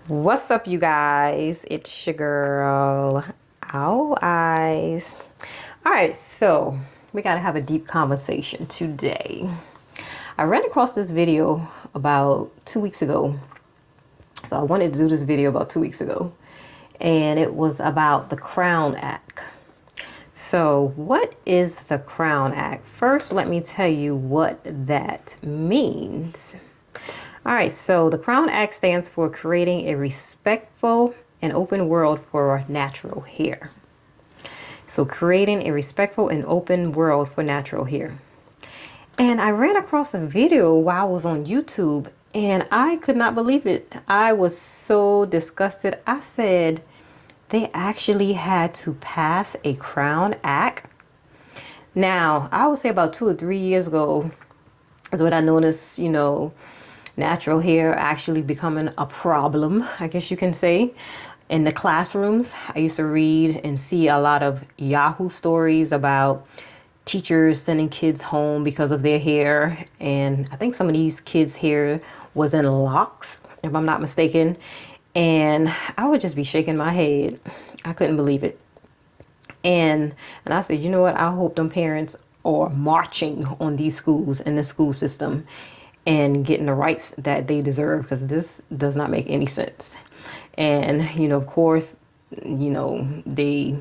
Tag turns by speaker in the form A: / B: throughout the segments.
A: What's up, you guys? It's your girl, Owl Eyes. All right, so we got to have a deep conversation today. I ran across this video about 2 weeks ago. So I wanted to do this video about 2 weeks ago. And it was about the Crown Act. So what is the Crown Act? First, let me tell you what that means. All right, so the Crown Act stands for creating a respectful and open world for natural hair. So creating a respectful and open world for natural hair. And I ran across a video while I was on YouTube and I could not believe it. I was so disgusted. I said they actually had to pass a Crown Act. Now, I would say about 2 or 3 years ago is what I noticed, natural hair actually becoming a problem, I guess you can say, in the classrooms. I used to read and see a lot of Yahoo stories about teachers sending kids home because of their hair. And I think some of these kids' hair was in locks, if I'm not mistaken. And I would just be shaking my head. I couldn't believe it. And I said, you know what? I hope them parents are marching on these schools and the school system and getting the rights that they deserve, because this does not make any sense. And, of course, they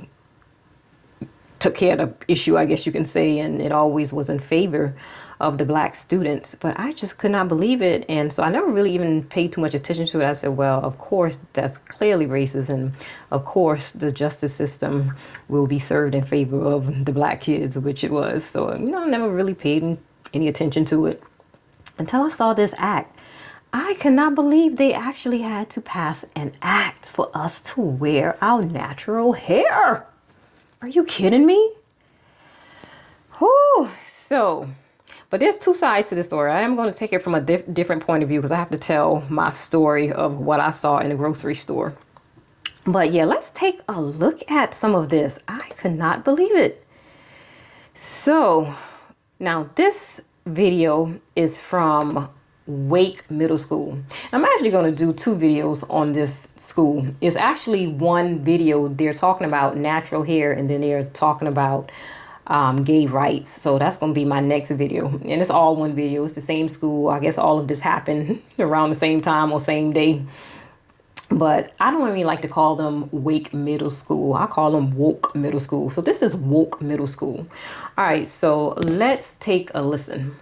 A: took care of the issue, I guess you can say, and it always was in favor of the black students. But I just could not believe it. And so I never really even paid too much attention to it. I said, well, of course, that's clearly racist. And of course, the justice system will be served in favor of the black kids, which it was. So, I never really paid any attention to it until I saw this act. I cannot believe they actually had to pass an act for us to wear our natural hair. Are you kidding me? Whew. So, but there's two sides to the story. I am going to take it from a different point of view because I have to tell my story of what I saw in the grocery store. But yeah, let's take a look at some of this. I could not believe it. So, now this video is from Wake Middle School. I'm actually going to do 2 videos on this school. It's actually one video. They're talking about natural hair and then they're talking about gay rights. So that's going to be my next video. And it's all one video. It's the same school. I guess all of this happened around the same time or same day. But I don't really like to call them Wake Middle School. I call them Woke Middle School. So this is Woke Middle School. All right, so let's take a listen.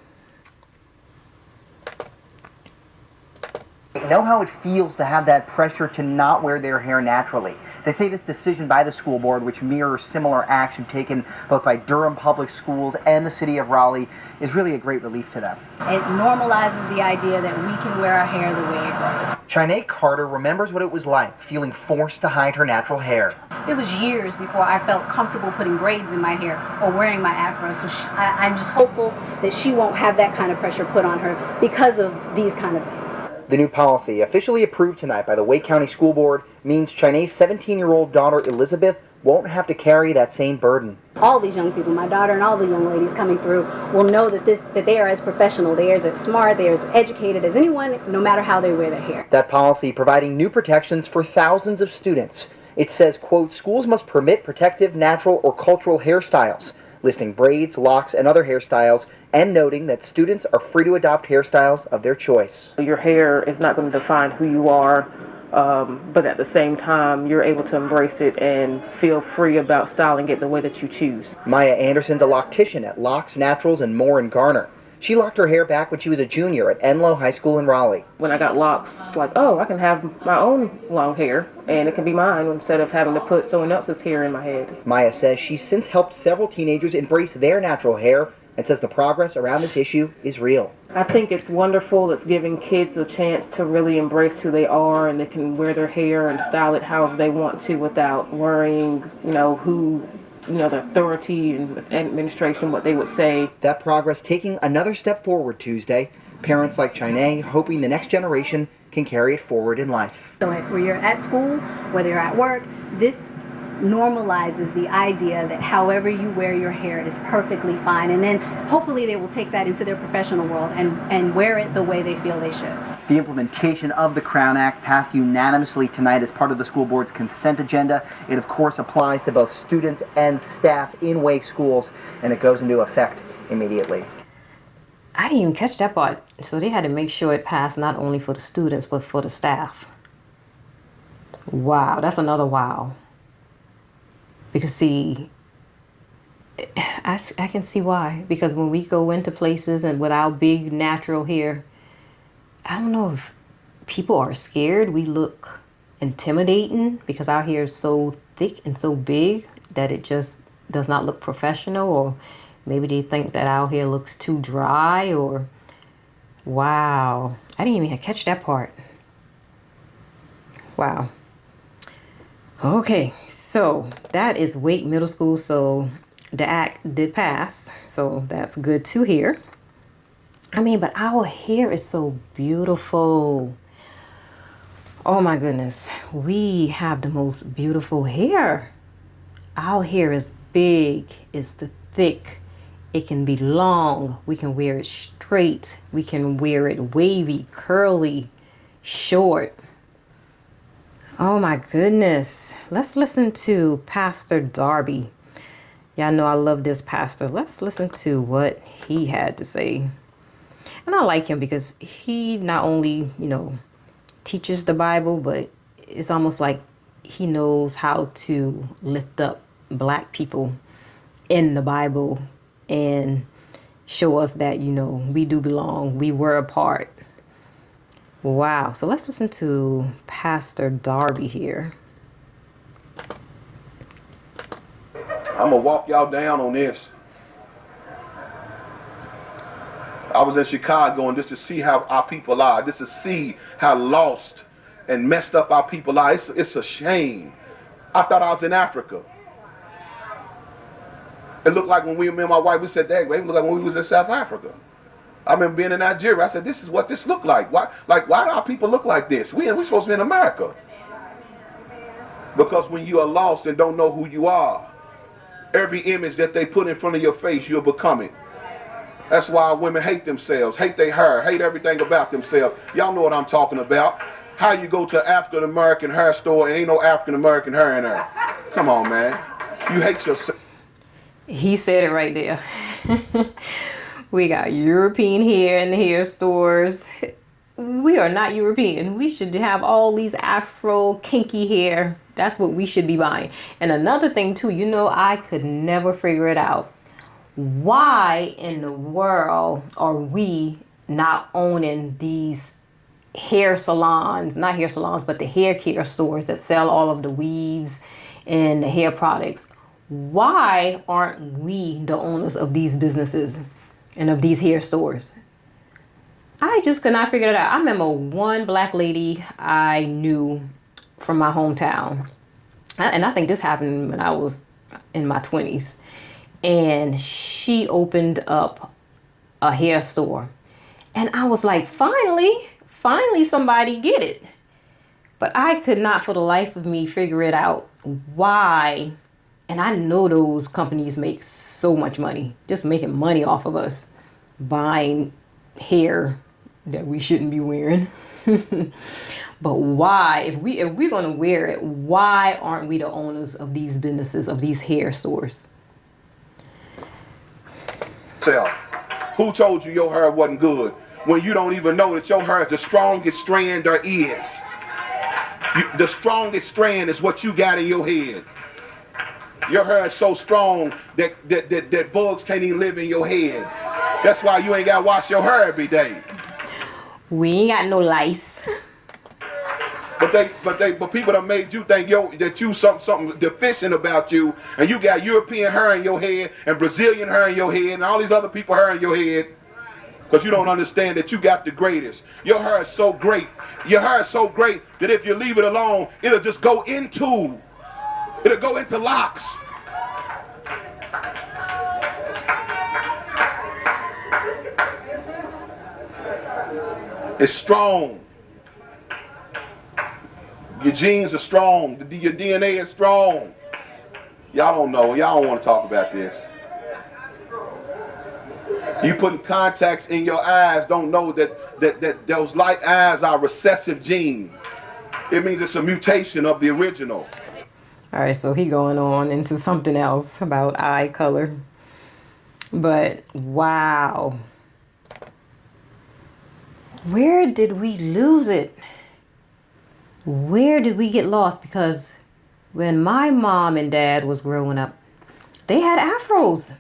B: Know how it feels to have that pressure to not wear their hair naturally. They say this decision by the school board, which mirrors similar action taken both by Durham Public Schools and the city of Raleigh, is really a great relief to them.
C: It normalizes the idea that we can wear our hair the way it grows.
B: Chinae Carter remembers what it was like feeling forced to hide her natural hair.
C: It was years before I felt comfortable putting braids in my hair or wearing my afro, so I'm just hopeful that she won't have that kind of pressure put on her because of these kind of things.
B: The new policy, officially approved tonight by the Wake County School Board, means Chinae's 17-year-old daughter Elizabeth won't have to carry that same burden.
C: All these young people, my daughter and all the young ladies coming through, will know that they are as professional, they are as smart, they are as educated as anyone, no matter how they wear their hair.
B: That policy providing new protections for thousands of students. It says, quote, schools must permit protective, natural, or cultural hairstyles, listing braids, locks, and other hairstyles, and noting that students are free to adopt hairstyles of their choice.
D: Your hair is not going to define who you are, but at the same time, you're able to embrace it and feel free about styling it the way that you choose.
B: Maya Anderson's a loctician at Locks, Naturals, and More in Garner. She locked her hair back when she was a junior at Enloe High School in Raleigh.
D: When I got locks, it's like, oh, I can have my own long hair, and it can be mine instead of having to put someone else's hair in my head.
B: Maya says she's since helped several teenagers embrace their natural hair and says the progress around this issue is real.
D: I think it's wonderful. It's giving kids a chance to really embrace who they are, and they can wear their hair and style it however they want to without worrying, the authority and administration, what they would say.
B: That progress taking another step forward Tuesday. Parents like Chinae hoping the next generation can carry it forward in life.
C: So whether you're at school, whether you're at work, this normalizes the idea that however you wear your hair is perfectly fine. And then hopefully they will take that into their professional world and wear it the way they feel they should.
B: The implementation of the Crown Act passed unanimously tonight as part of the school board's consent agenda. It, of course, applies to both students and staff in Wake schools, and it goes into effect immediately.
A: I didn't even catch that part. So they had to make sure it passed not only for the students, but for the staff. Wow, that's another wow. Because see, I can see why. Because when we go into places and with our big natural hair, I don't know if people are scared. We look intimidating because our hair is so thick and so big that it just does not look professional, or maybe they think that our hair looks too dry, or wow. I didn't even catch that part. Wow. Okay, so that is Wake Middle School. So the act did pass, so that's good to hear. I mean, but our hair is so beautiful. Oh my goodness, we have the most beautiful hair. Our hair is big, it's thick, it can be long, we can wear it straight, we can wear it wavy, curly, short. Oh my goodness. Let's listen to Pastor Darby. Y'all know I love this pastor. Let's listen to what he had to say. And I like him because he not only, teaches the Bible, but it's almost like he knows how to lift up Black people in the Bible and show us that, we do belong. We were a part. Wow. So let's listen to Pastor Darby here.
E: I'm going to walk y'all down on this. I was in Chicago and just to see how our people are, just to see how lost and messed up our people are. It's a shame. I thought I was in Africa. It looked like when me and my wife, we said, "Dad, it looked like when we was in South Africa." I remember being in Nigeria. I said, "This is what this looked like. Why do our people look like this? We supposed to be in America." Because when you are lost and don't know who you are, every image that they put in front of your face, you'll become it. That's why women hate themselves, hate their hair, hate everything about themselves. Y'all know what I'm talking about. How you go to an African American hair store and ain't no African American hair in there. Come on, man. You hate yourself.
A: He said it right there. We got European hair in the hair stores. We are not European. We should have all these Afro kinky hair. That's what we should be buying. And another thing too, I could never figure it out. Why in the world are we not owning these hair salons, not hair salons, but the hair care stores that sell all of the weaves and the hair products? Why aren't we the owners of these businesses and of these hair stores? I just could not figure it out. I remember one Black lady I knew from my hometown, and I think this happened when I was in my 20s. And she opened up a hair store. And I was like, finally somebody get it. But I could not for the life of me figure it out why. And I know those companies make so much money, just making money off of us buying hair that we shouldn't be wearing. But why, if we're going to wear it, why aren't we the owners of these businesses, of these hair stores?
E: Who told you your hair wasn't good when you don't even know that your hair is the strongest strand there is? The strongest strand is what you got in your head. Your hair is so strong that bugs can't even live in your head. That's why you ain't got to wash your hair every day.
A: We ain't got no lice.
E: But people that made you think that you something deficient about you, and you got European hair in your head and Brazilian hair in your head and all these other people hair in your head, because you don't understand that you got the greatest. Your hair is so great. Your hair is so great that if you leave it alone, it'll go into locks. It's strong. Your genes are strong. Your DNA is strong. Y'all don't know. Y'all don't want to talk about this. You putting contacts in your eyes don't know that those light eyes are a recessive gene. It means it's a mutation of the original.
A: All right, so he going on into something else about eye color. But wow. Where did we lose it? Where did we get lost? Because when my mom and dad was growing up, they had afros.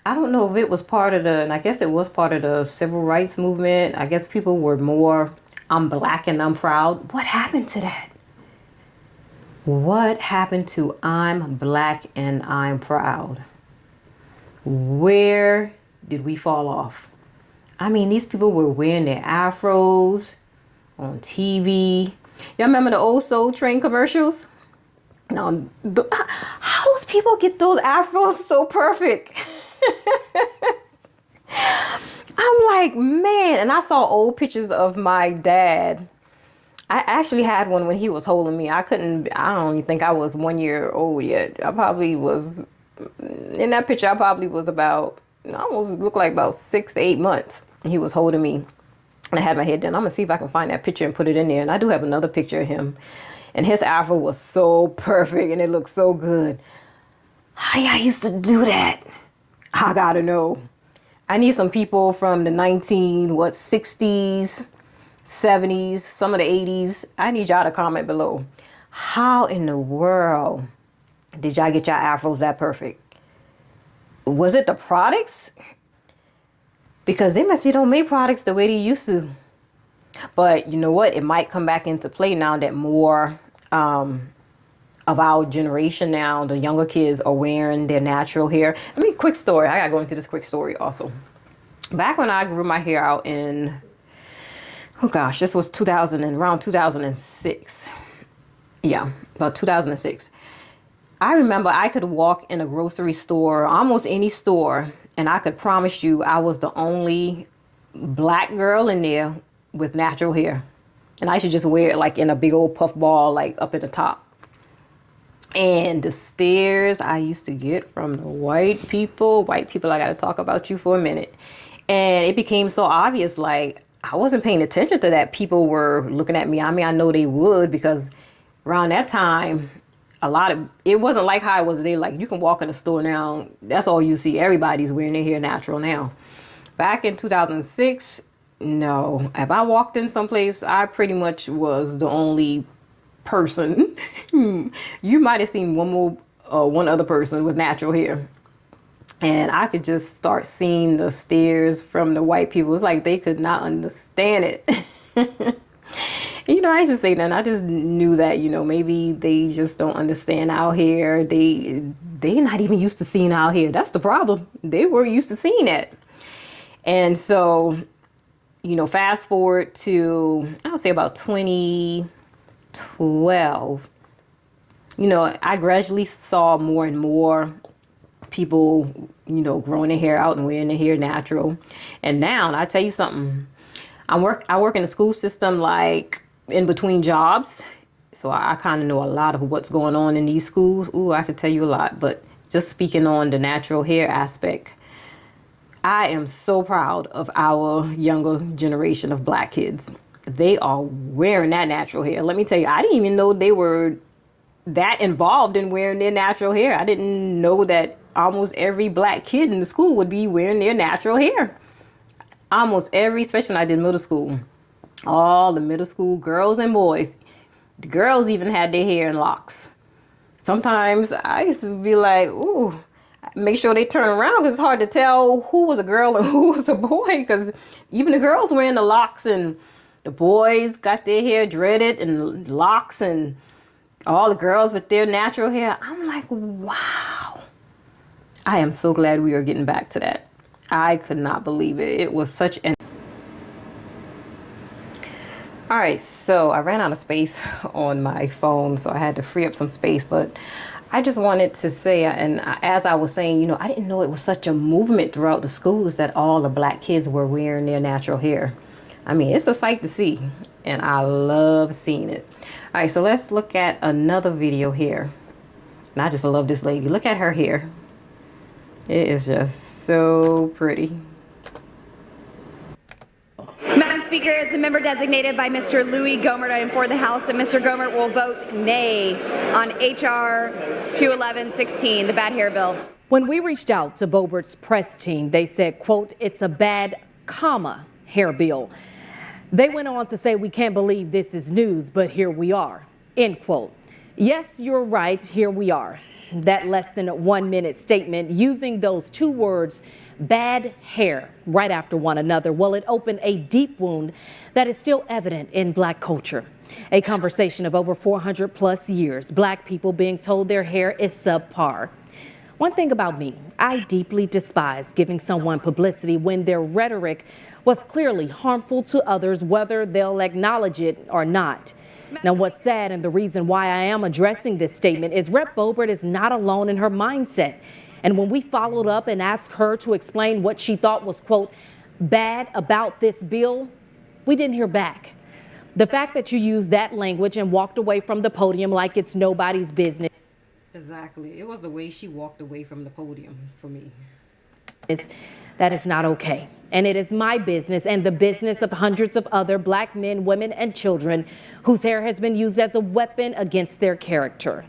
A: I don't know if it was part of and I guess it was part of the civil rights movement. I guess people were more, I'm black and I'm proud. What happened to that? What happened to I'm black and I'm proud? Where did we fall off? I mean, these people were wearing their afros on TV. Y'all remember the old Soul Train commercials? Now, how those people get those afros so perfect? I'm like, man. And I saw old pictures of my dad. I actually had one when he was holding me. I don't even think I was 1 year old yet. I probably was, in that picture, I probably was about, I almost looked like about 6 to 8 months. And he was holding me. And I had my head down. I'm going to see if I can find that picture and put it in there. And I do have another picture of him. And his afro was so perfect and it looked so good. How y'all used to do that? I gotta know. I need some people from the 60s, 70s, some of the 80s. I need y'all to comment below. How in the world did y'all get y'all afros that perfect? Was it the products? Because they must be don't make products the way they used to. But you know what? It might come back into play now that more of our generation now, the younger kids are wearing their natural hair. I mean, quick story. I gotta go into this quick story also. Back when I grew my hair out in, oh gosh, this was around 2006. Yeah, about 2006. I remember I could walk in a grocery store, almost any store, and I could promise you I was the only black girl in there with natural hair. And I should just wear it like in a big old puff ball, like up in the top. And the stares I used to get from the white people, I got to talk about you for a minute. And it became so obvious, like I wasn't paying attention to that. People were looking at me. I mean, I know they would because around that time, it wasn't like how it was today. Like you can walk in the store now. That's all you see. Everybody's wearing their hair natural now. Back in 2006, no. If I walked in someplace, I pretty much was the only person. You might have seen one other person with natural hair. And I could just start seeing the stares from the white people. It's like they could not understand it. You know, I used to say that. I just knew that, you know, maybe they just don't understand our hair. They're not even used to seeing our hair. That's the problem. They weren't used to seeing it. And so, you know, fast forward to, I would say about 2012, you know, I gradually saw more and more people, you know, growing their hair out and wearing their hair natural. And now, I tell you something, I work in the school system, like in between jobs. So I kind of know a lot of what's going on in these schools. Ooh, I could tell you a lot, but just speaking on the natural hair aspect, I am so proud of our younger generation of black kids. They are wearing that natural hair. Let me tell you, I didn't even know they were that involved in wearing their natural hair. I didn't know that almost every black kid in the school would be wearing their natural hair. Almost every, especially when I did middle school. All the middle school girls and boys. The girls even had their hair in locks. Sometimes I used to be like, ooh, make sure they turn around because it's hard to tell who was a girl and who was a boy, because even the girls wearing the locks and the boys got their hair dreaded and locks and all the girls with their natural hair. I'm like, wow. I am so glad we are getting back to that. I could not believe it. It was such an... All right, so I ran out of space on my phone, so I had to free up some space. But I just wanted to say, and as I was saying, you know, I didn't know it was such a movement throughout the schools that all the black kids were wearing their natural hair. I mean, it's a sight to see, and I love seeing it. All right, so let's look at another video here. And I just love this lady. Look at her hair. It is just so pretty.
F: Madam Speaker, as a member designated by Mr. Louis Gohmert, I inform the House that Mr. Gohmert will vote nay on H.R. 211-16, the bad hair bill.
G: When we reached out to Boebert's press team, they said, quote, it's a bad, hair bill. They went on to say, we can't believe this is news, but here we are, end quote. Yes, you're right, here we are. That less than 1 minute statement using those two words, bad hair, right after one another, well, it opened a deep wound that is still evident in Black culture. A conversation of over 400 plus years, Black people being told their hair is subpar. One thing about me, I deeply despise giving someone publicity when their rhetoric was clearly harmful to others, whether they'll acknowledge it or not. Now, what's sad and the reason why I am addressing this statement is Rep. Boebert is not alone in her mindset. And when we followed up and asked her to explain what she thought was, quote, bad about this bill, we didn't hear back. The fact that you used that language and walked away from the podium like it's nobody's business.
A: Exactly. It was the way she walked away from the podium for me.
G: That is not okay. And it is my business and the business of hundreds of other Black men, women, and children whose hair has been used as a weapon against their character.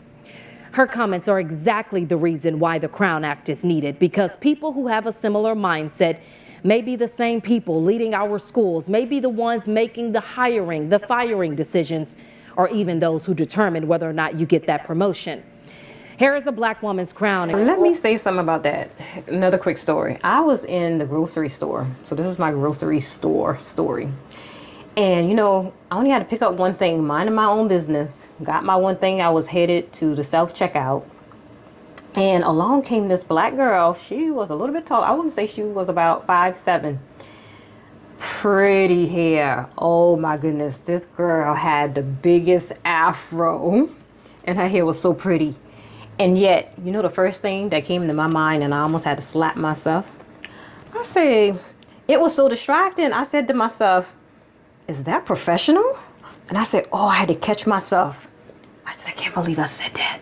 G: Her comments are exactly the reason why the Crown Act is needed, because people who have a similar mindset may be the same people leading our schools, may be the ones making the hiring, the firing decisions, or even those who determine whether or not you get that promotion. Hair is a Black woman's crown.
A: Let me say something about that. Another quick story. I was in the grocery store. So this is my grocery store story. And, you know, I only had to pick up one thing, minding my own business. Got my one thing. I was headed to the self-checkout. And along came this Black girl. She was a little bit tall. I wouldn't say she was about 5'7". Pretty hair. Oh, my goodness. This girl had the biggest afro. And her hair was so pretty. And yet, you know, the first thing that came to my mind, and I almost had to slap myself. I say, it was so distracting. I said to myself, is that professional? And I said, oh, I had to catch myself. I said, I can't believe I said that.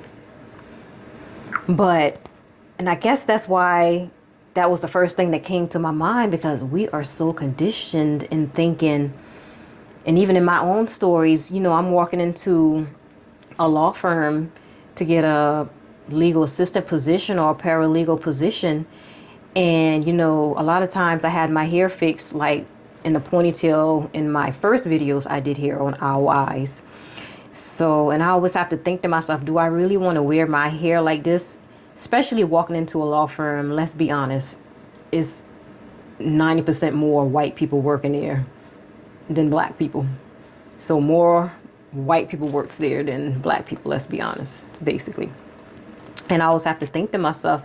A: And I guess that's why that was the first thing that came to my mind, because we are so conditioned in thinking, and even in my own stories, you know, I'm walking into a law firm to get a legal assistant position or a paralegal position. And, you know, a lot of times I had my hair fixed like in the ponytail in my first videos I did here on Our Eyes. So, and I always have to think to myself, do I really want to wear my hair like this? Especially walking into a law firm, let's be honest, it's 90% more white people working there than Black people. So more white people works there than Black people, let's be honest, basically. And I always have to think to myself,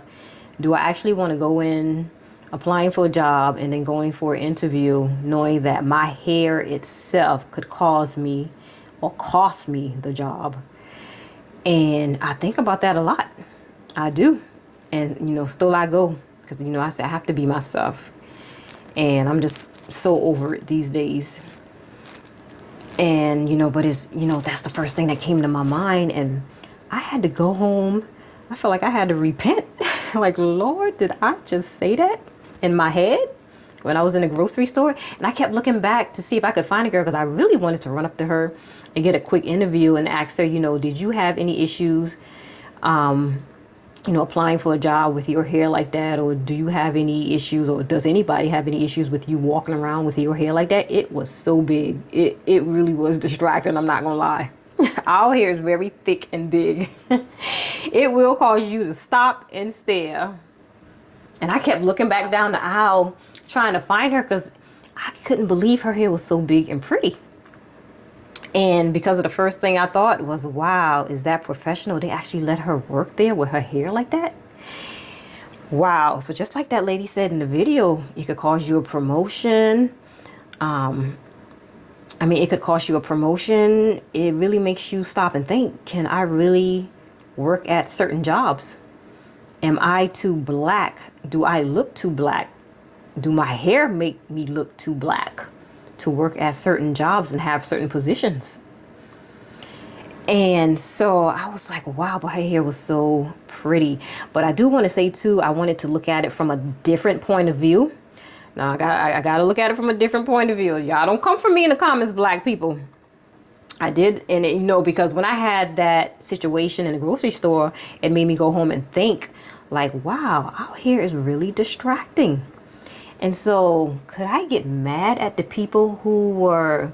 A: do I actually want to go in applying for a job and then going for an interview knowing that my hair itself could cause me or cost me the job? And I think about that a lot. I do. And, you know, still I go, because, you know, I say I have to be myself. And I'm just so over it these days. And, you know, but it's, you know, that's the first thing that came to my mind. And I had to go home. I felt like I had to repent. Like, Lord, did I just say that in my head when I was in the grocery store? And I kept looking back to see if I could find a girl, because I really wanted to run up to her and get a quick interview and ask her, you know, did you have any issues, you know, applying for a job with your hair like that? Or do you have any issues, or does anybody have any issues with you walking around with your hair like that? It was so big. It really was distracting. I'm not gonna lie. Our hair is very thick and big. It will cause you to stop and stare. And I kept looking back down the aisle trying to find her, because I couldn't believe her hair was so big and pretty. And because of the first thing I thought was, wow, is that professional? They actually let her work there with her hair like that? Wow. So just like that lady said in the video, it could cause you a promotion. I mean, it could cost you a promotion. It really makes you stop and think, can I really work at certain jobs? Am I too Black? Do I look too Black? Do my hair make me look too Black to work at certain jobs and have certain positions? And so I was like, wow, but her hair was so pretty. But I do want to say too, I wanted to look at it from a different point of view. Now I gotta look at it from a different point of view. Y'all don't come for me in the comments, black people. I did, and it, because when I had that situation in the grocery store, it made me go home and think, like, wow, out here is really distracting. And so, could I get mad at the people who were,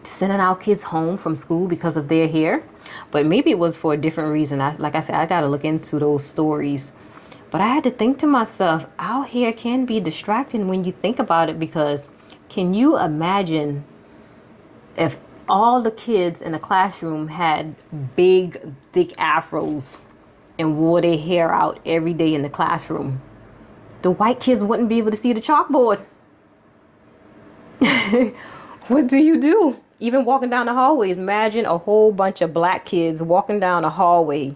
A: sending our kids home from school because of their hair? But maybe it was for a different reason. Like I said, I got to look into those stories. But I had to think to myself, our hair can be distracting when you think about it, because can you imagine if all the kids in the classroom had big, thick afros and wore their hair out every day in the classroom? The white kids wouldn't be able to see the chalkboard. What do you do? Even walking down the hallways, imagine a whole bunch of black kids walking down the hallway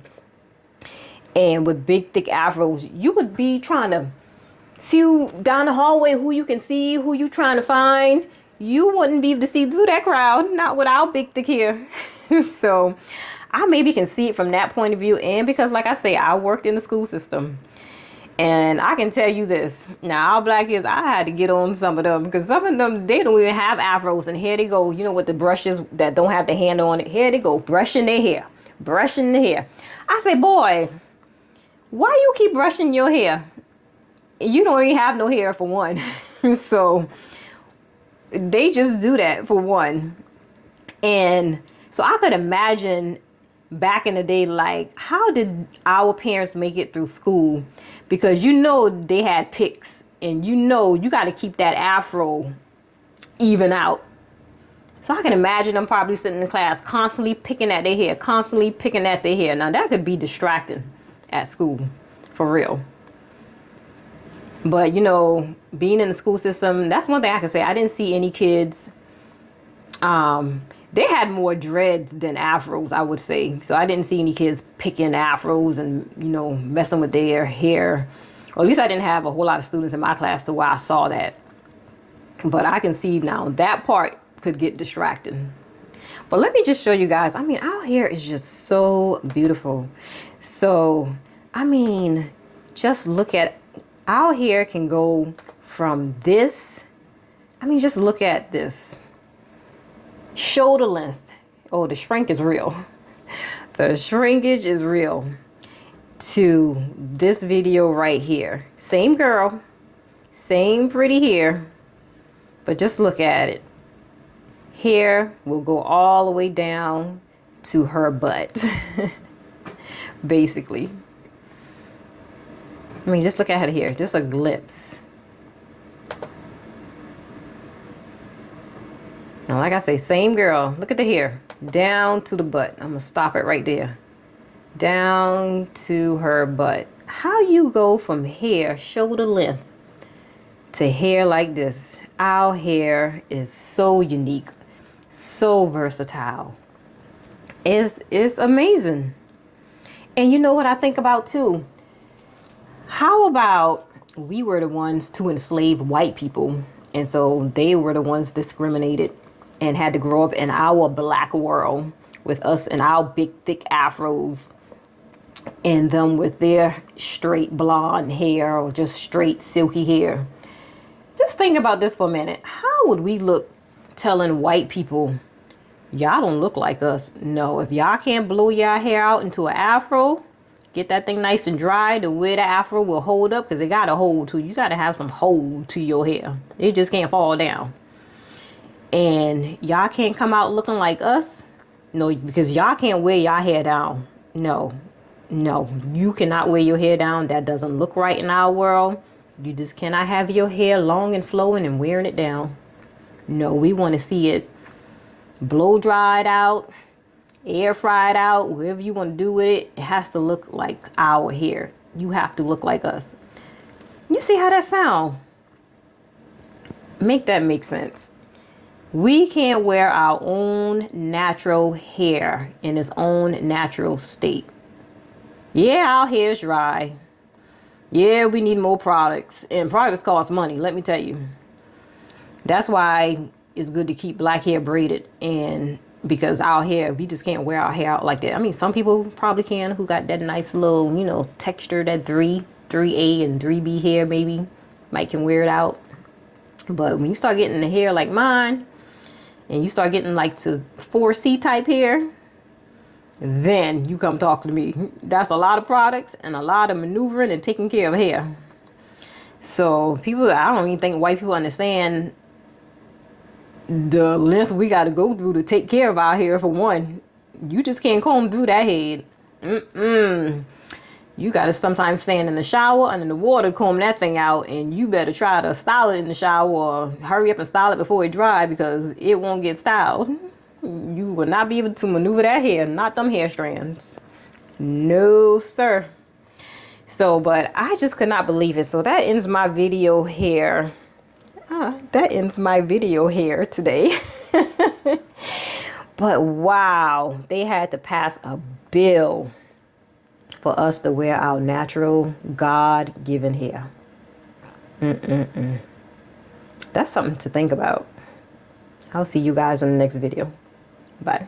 A: and with big, thick afros. You would be trying to see down the hallway who you can see, who you trying to find. You wouldn't be able to see through that crowd, not without big, thick hair. So I maybe can see it from that point of view. And because, like I say, I worked in the school system. And I can tell you this. Now, our black kids, I had to get on some of them, because some of them, they don't even have afros. And here they go, with the brushes that don't have the handle on it. Here they go, brushing their hair, brushing the hair. I say, boy, why you keep brushing your hair? You don't even have no hair, for one. So they just do that, for one. And so I could imagine back in the day, like, how did our parents make it through school? Because they had picks, and you got to keep that afro even out. So I can imagine them probably sitting in class constantly picking at their hair, constantly picking at their hair. Now that could be distracting at school, for real. But being in the school system, that's one thing I can say. I didn't see any kids. They had more dreads than afros, I would say. So I didn't see any kids picking afros and, messing with their hair. Or at least I didn't have a whole lot of students in my class to where I saw that. But I can see now that part could get distracting. But let me just show you guys. Our hair is just so beautiful. So, just look at, our hair can go from this. Just look at this. Shoulder length. Oh, the shrink is real. The shrinkage is real. To this video right here. Same girl, same pretty hair, but just look at it. Hair will go all the way down to her butt. Basically. Just look at her hair, just a glimpse. Now, like I say, same girl. Look at the hair. Down to the butt. I'm going to stop it right there. Down to her butt. How you go from hair, shoulder length, to hair like this? Our hair is so unique. So versatile. It's amazing. And you know what I think about too? How about we were the ones to enslave white people, and so they were the ones discriminated and had to grow up in our black world with us and our big thick afros, and them with their straight blonde hair or just straight silky hair. Just think about this for a minute. How would we look telling white people, y'all don't look like us? No, if y'all can't blow your hair out into an afro, get that thing nice and dry to where the afro will hold up, because it got to hold to. You got to have some hold to your hair. It just can't fall down. And y'all can't come out looking like us. No, because y'all can't wear your hair down. No, you cannot wear your hair down. That doesn't look right in our world. You just cannot have your hair long and flowing and wearing it down. No, we want to see it blow dried out, air fried out, whatever you want to do with it. It has to look like our hair. You have to look like us. You see how that sound? Make that make sense. We can't wear our own natural hair in its own natural state. Yeah, our hair is dry. Yeah, we need more products. And products cost money, let me tell you. That's why it's good to keep black hair braided and Because our hair, we just can't wear our hair out like that. I mean, some people probably can who got that nice little, you know, texture, that 3A and 3B hair maybe. Might can wear it out. But when you start getting the hair like mine, and you start getting like to 4C type hair, then you come talk to me. That's a lot of products and a lot of maneuvering and taking care of hair. So people, I don't even think white people understand the length we got to go through to take care of our hair. For one, you just can't comb through that head. You got to sometimes stand in the shower and in the water, comb that thing out, and you better try to style it in the shower or hurry up and style it before it dry, because it won't get styled. You will not be able to maneuver that hair, not them hair strands. No, sir. So, but I just could not believe it. So that ends my video here. That ends my video here today. But wow, they had to pass a bill for us to wear our natural, God-given hair. That's something to think about. I'll see you guys in the next video. Bye.